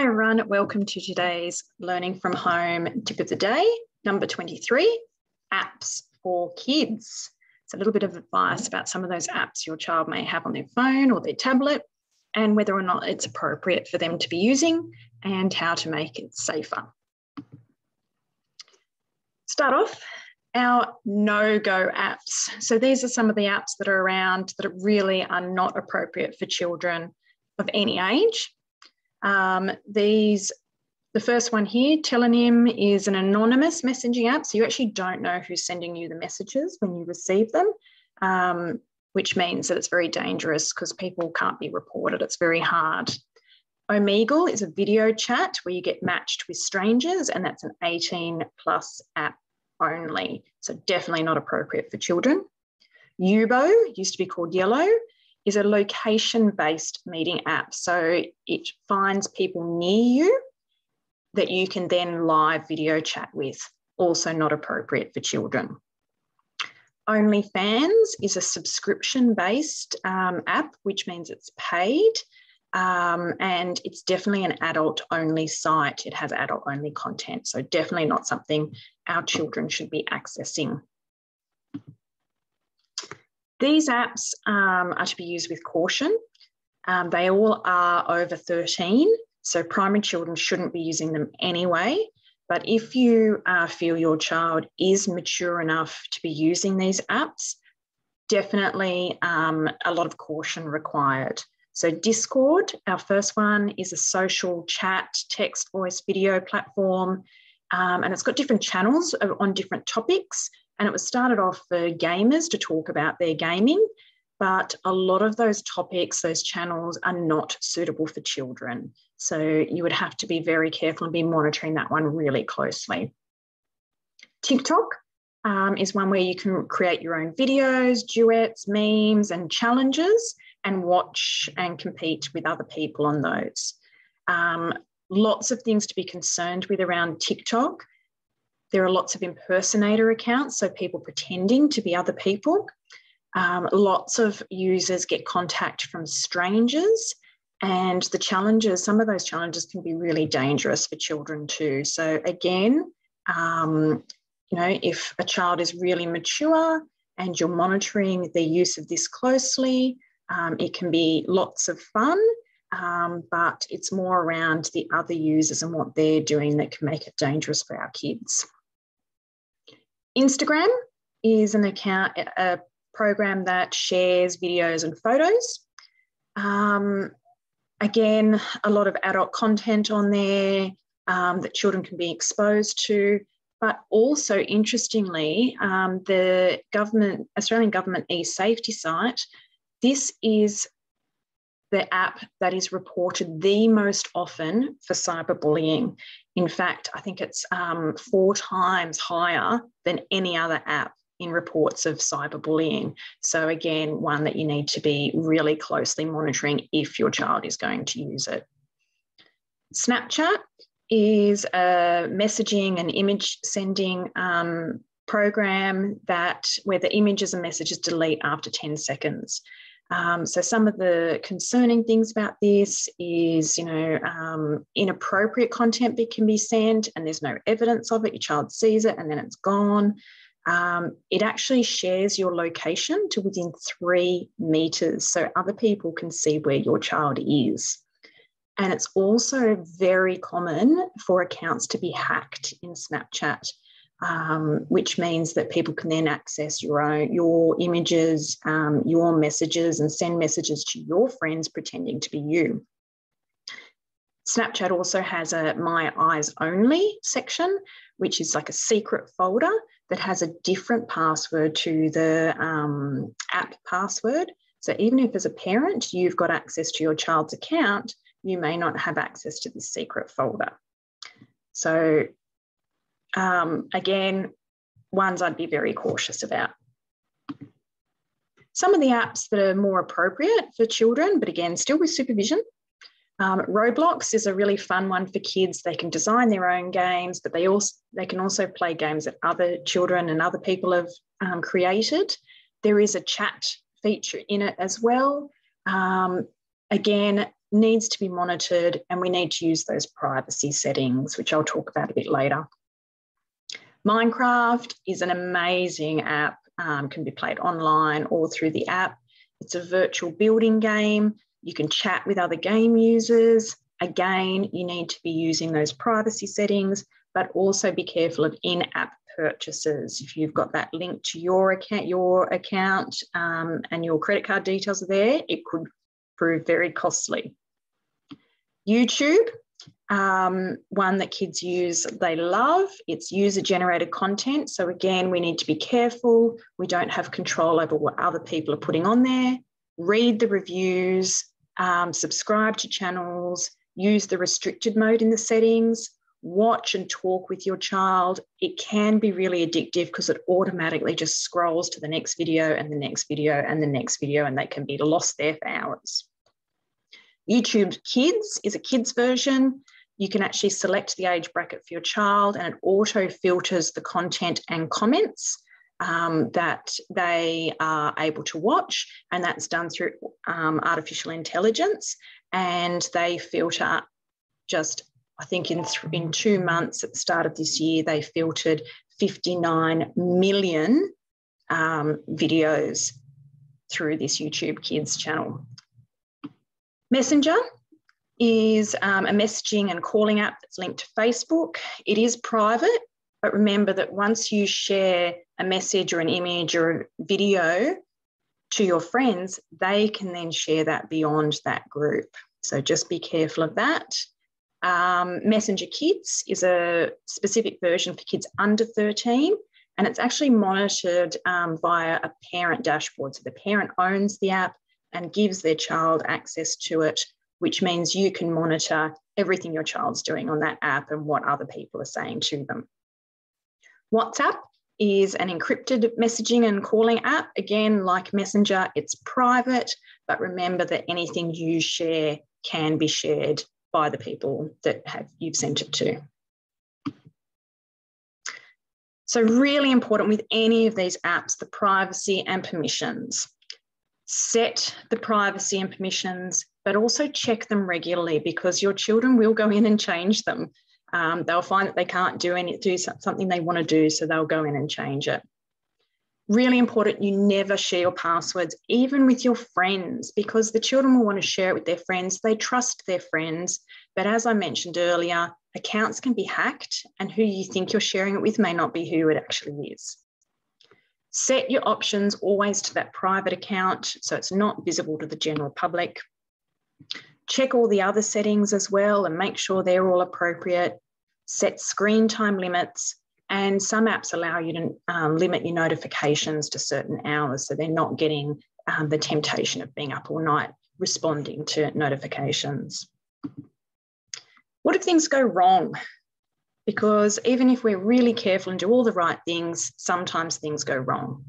Hi everyone, welcome to today's Learning from Home Tip of the Day, number 23, apps for kids. It's a little bit of advice about some of those apps your child may have on their phone or their tablet and whether or not it's appropriate for them to be using and how to make it safer. Start off, our NoGo Apps. So these are some of the apps that are around that really are not appropriate for children of any age. The first one here, Telenym, is an anonymous messaging app. So you actually don't know who's sending you the messages when you receive them, which means that it's very dangerous because people can't be reported. It's very hard. Omegle is a video chat where you get matched with strangers, and that's an 18+ app only. So definitely not appropriate for children. Yubo, used to be called Yellow, is a location-based meeting app. So it finds people near you that you can then live video chat with, also not appropriate for children. OnlyFans is a subscription-based app, which means it's paid, and it's definitely an adult-only site. It has adult-only content, so definitely not something our children should be accessing. These apps are to be used with caution. They all are over 13, so primary children shouldn't be using them anyway. But if you feel your child is mature enough to be using these apps, definitely a lot of caution required. So Discord, our first one, is a social chat, text, voice, video platform, and it's got different channels on different topics. And it was started off for gamers to talk about their gaming, but a lot of those topics, those channels are not suitable for children. So you would have to be very careful and be monitoring that one really closely. TikTok is one where you can create your own videos, duets, memes, and challenges and watch and compete with other people on those. Lots of things to be concerned with around TikTok. There are lots of impersonator accounts, so people pretending to be other people. Lots of users get contact from strangers, and the challenges, some of those challenges can be really dangerous for children too. So again, if a child is really mature and you're monitoring the use of this closely, it can be lots of fun, but it's more around the other users and what they're doing that can make it dangerous for our kids. Instagram is a program that shares videos and photos. Again, a lot of adult content on there that children can be exposed to, but also interestingly, the Australian government e-safety site, this is the app that is reported the most often for cyberbullying. In fact, I think it's 4 times higher than any other app in reports of cyberbullying. So again, one that you need to be really closely monitoring if your child is going to use it. Snapchat is a messaging and image sending program where the images and messages delete after 10 seconds. So some of the concerning things about this is, inappropriate content can be sent and there's no evidence of it. Your child sees it and then it's gone. It actually shares your location to within 3 meters, so other people can see where your child is. And it's also very common for accounts to be hacked in Snapchat, which means that people can then access your images, your messages, and send messages to your friends pretending to be you. Snapchat also has a My Eyes Only section, which is like a secret folder that has a different password to the app password. So even if as a parent you've got access to your child's account, you may not have access to this secret folder. So again, ones I'd be very cautious about. Some of the apps that are more appropriate for children, but again, still with supervision. Roblox is a really fun one for kids. They can design their own games, but they can also play games that other children and other people have created. There is a chat feature in it as well. Again, needs to be monitored, and we need to use those privacy settings, which I'll talk about a bit later. Minecraft is an amazing app, can be played online or through the app. It's a virtual building game. You can chat with other game users. Again, you need to be using those privacy settings, but also be careful of in-app purchases. If you've got that link to your account and your credit card details are there, it could prove very costly. YouTube, one that kids use, they love. It's user-generated content. So again, we need to be careful. We don't have control over what other people are putting on there. Read the reviews, subscribe to channels, use the restricted mode in the settings, watch and talk with your child. It can be really addictive because it automatically just scrolls to the next video and the next video and the next video, and they can be lost there for hours. YouTube Kids is a kids version. You can actually select the age bracket for your child, and it auto filters the content and comments that they are able to watch, and that's done through artificial intelligence. And they filter just, I think in 2 months at the start of this year, they filtered 59 million videos through this YouTube Kids channel. Messenger is a messaging and calling app that's linked to Facebook. It is private, but remember that once you share a message or an image or a video to your friends, they can then share that beyond that group. So just be careful of that. Messenger Kids is a specific version for kids under 13, and it's actually monitored via a parent dashboard. So the parent owns the app and gives their child access to it, which means you can monitor everything your child's doing on that app and what other people are saying to them. WhatsApp is an encrypted messaging and calling app. Again, like Messenger, it's private, but remember that anything you share can be shared by the people that you've sent it to. So really important with any of these apps, the privacy and permissions. Set the privacy and permissions, but also check them regularly, because your children will go in and change them. They'll find that they can't do something they want to do, so they'll go in and change it. Really important, you never share your passwords, even with your friends, because the children will want to share it with their friends. They trust their friends. But as I mentioned earlier, accounts can be hacked, and who you think you're sharing it with may not be who it actually is. Set your options always to that private account so it's not visible to the general public. Check all the other settings as well and make sure they're all appropriate. Set screen time limits, and some apps allow you to limit your notifications to certain hours so they're not getting the temptation of being up all night responding to notifications. What if things go wrong? Because even if we're really careful and do all the right things, sometimes things go wrong.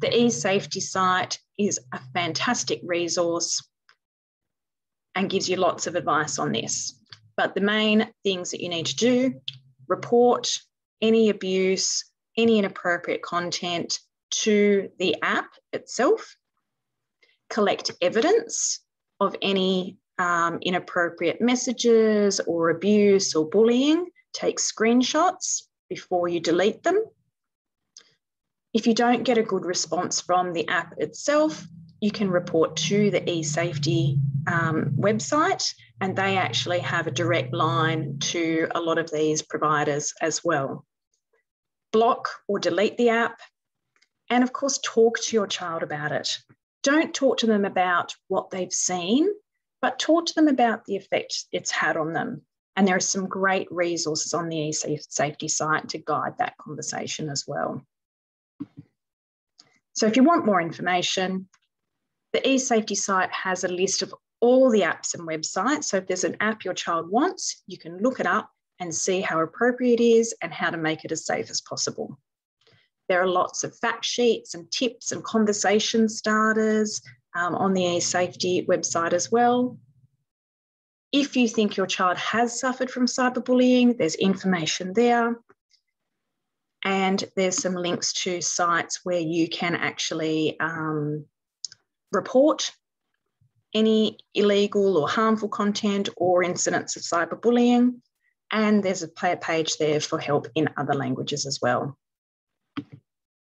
The eSafety site is a fantastic resource and gives you lots of advice on this. But the main things that you need to do: report any abuse, any inappropriate content to the app itself, collect evidence of any inappropriate messages or abuse or bullying, take screenshots before you delete them. If you don't get a good response from the app itself, you can report to the eSafety website, and they actually have a direct line to a lot of these providers as well. Block or delete the app, and of course, talk to your child about it. Don't talk to them about what they've seen, but talk to them about the effect it's had on them. And there are some great resources on the eSafety site to guide that conversation as well. So if you want more information, the eSafety site has a list of all the apps and websites. So if there's an app your child wants, you can look it up and see how appropriate it is and how to make it as safe as possible. There are lots of fact sheets and tips and conversation starters on the eSafety website as well. If you think your child has suffered from cyberbullying, there's information there. And there's some links to sites where you can actually report any illegal or harmful content or incidents of cyberbullying. And there's a page there for help in other languages as well.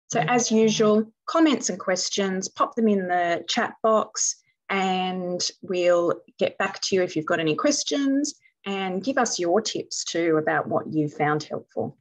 So as usual, comments and questions, pop them in the chat box and we'll get back to you if you've got any questions, and give us your tips too about what you found helpful.